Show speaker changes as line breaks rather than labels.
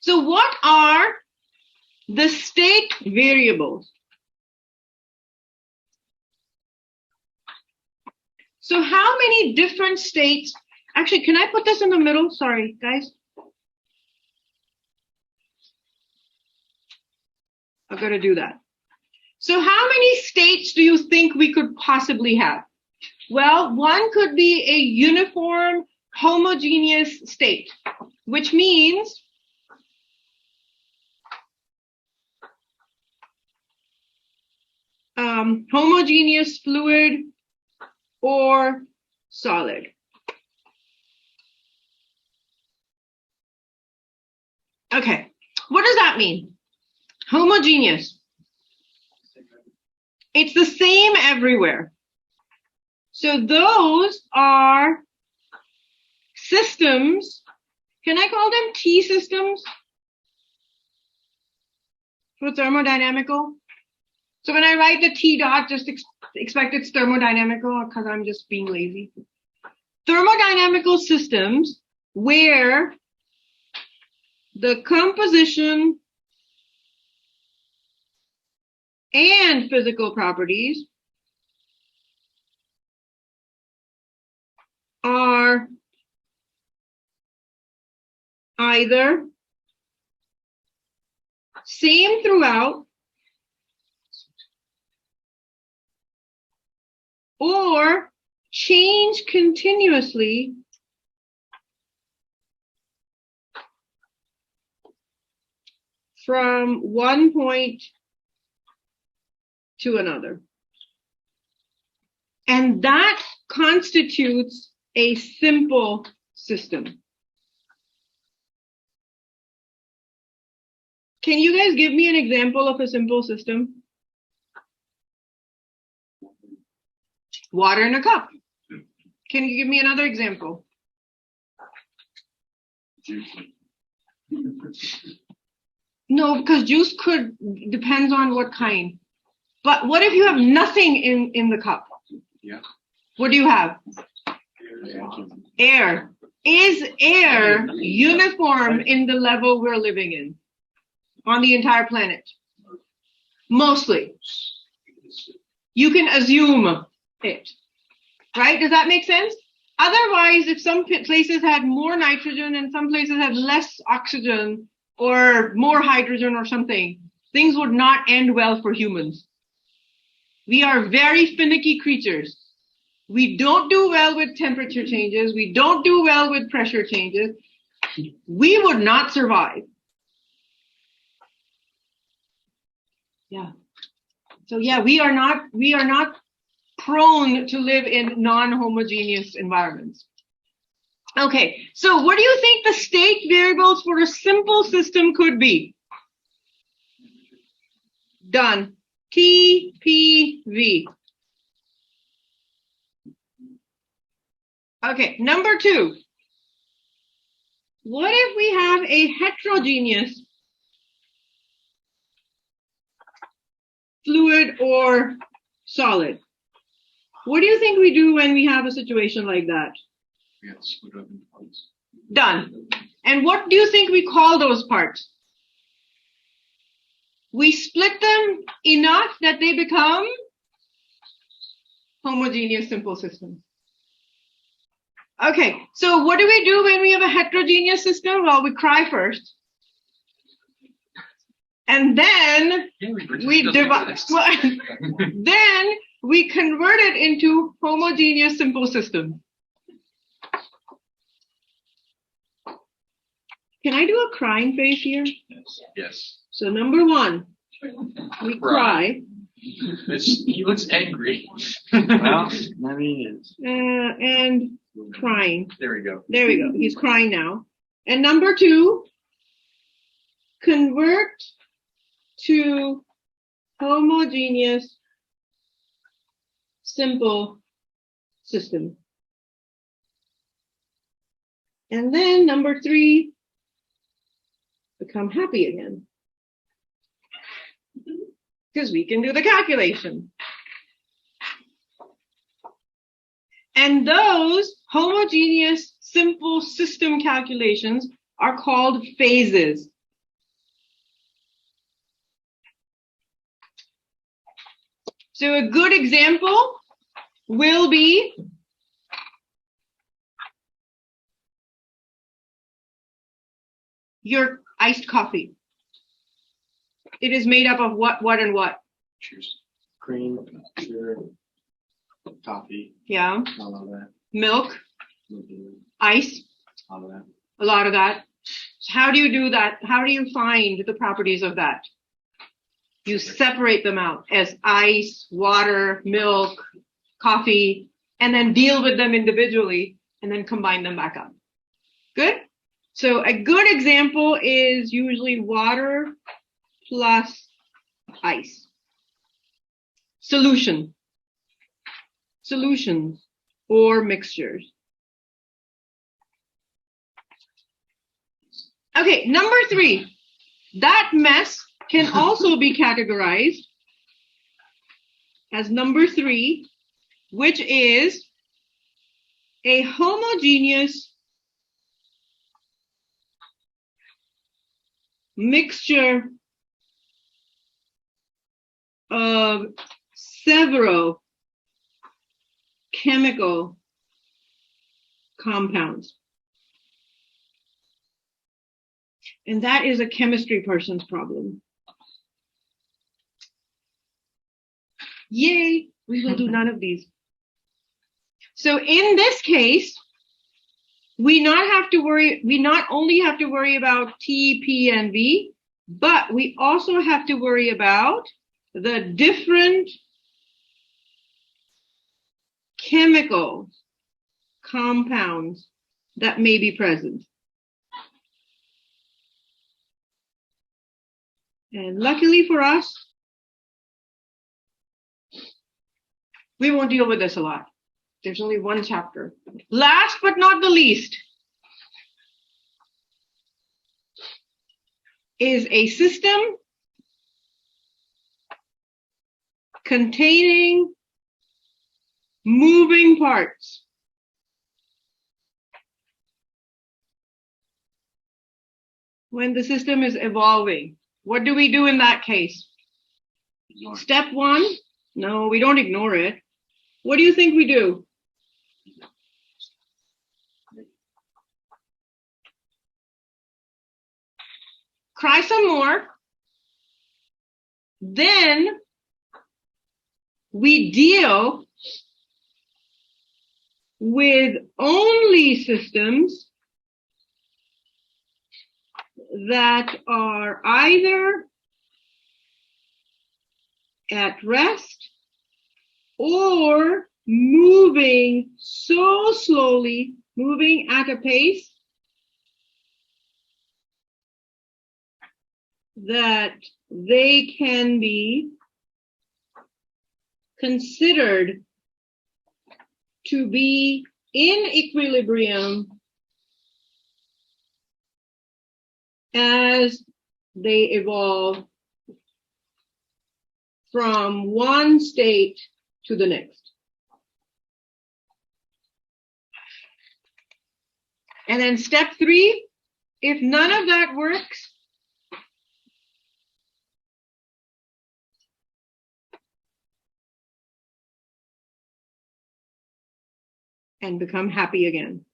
So what are the state variables? So how many different states? Actually, can I put this in the middle? Sorry, guys. I've got to do that. So how many states do you think we could possibly have? Well, one could be a uniform, homogeneous state, which means homogeneous fluid or solid. Okay, what does that mean? Homogeneous. It's the same everywhere. So those are systems. Can I call them T systems for thermodynamical? So when I write the T dot, just expect it's thermodynamical because I'm just being lazy. Thermodynamical systems where the composition and physical properties are either same throughout or change continuously from one point to another. And that constitutes a simple system. Can you guys give me an example of a simple system? Water in a cup. Can you give me another example? No, because juice depends on what kind. But what if you have nothing in the cup?
Yeah.
What do you have? Air. Is air uniform in the level we're living in on the entire planet? Mostly. You can assume it, right? Does that make sense? Otherwise, if some places had more nitrogen and some places had less oxygen or more hydrogen or something, things would not end well for humans. We are very finicky creatures. We don't do well with temperature changes. We don't do well with pressure changes. We would not survive. Yeah. So yeah, we are not prone to live in non-homogeneous environments. Okay, so what do you think the state variables for a simple system could be? Done. T, P, V. Okay, number 2. What if we have a heterogeneous fluid or solid? What do you think we do when we have a situation like that?
We have to split up into parts.
Done. And what do you think we call those parts? We split them enough that they become homogeneous simple systems. Okay, so what do we do when we have a heterogeneous system? Well, we cry first. And then we divide. Then we convert it into homogeneous simple system. Can I do a crying face here?
Yes.
So number 1, we cry.
He looks angry.
Well, maybe he is.
And crying.
There we go.
There we go. He's crying now. And number 2, convert to homogeneous simple system. And then number 3, become happy again. Because we can do the calculation. And those homogeneous simple system calculations are called phases. So a good example will be your iced coffee. It is made up of what, and what?
Cheers.
Cream, sugar, coffee,
Yeah.
all of that.
Milk,
Mhm.
ice,
All of that.
a lot of that. So how do you do that? How do you find the properties of that? You separate them out as ice, water, milk, coffee, and then deal with them individually and then combine them back up. Good? So a good example is usually water plus ice. Solutions or mixtures. Okay, number 3. That mess can also be categorized as number 3, which is a homogeneous mixture of several chemical compounds. And that is a chemistry person's problem. Yay, we will do none of these. So in this case, we not only have to worry about T, P, and V, but we also have to worry about the different chemical compounds that may be present. And luckily for us, we won't deal with this a lot. There's only one chapter. Last but not the least is a system containing moving parts. When the system is evolving, what do we do in that case?
Ignore.
Step 1, no, we don't ignore it. What do you think we do? Cry some more. Then we deal with only systems that are either at rest or moving so slowly, moving at a pace that they can be considered to be in equilibrium as they evolve from one state to the next. And then step 3, if none of that works, and become happy again.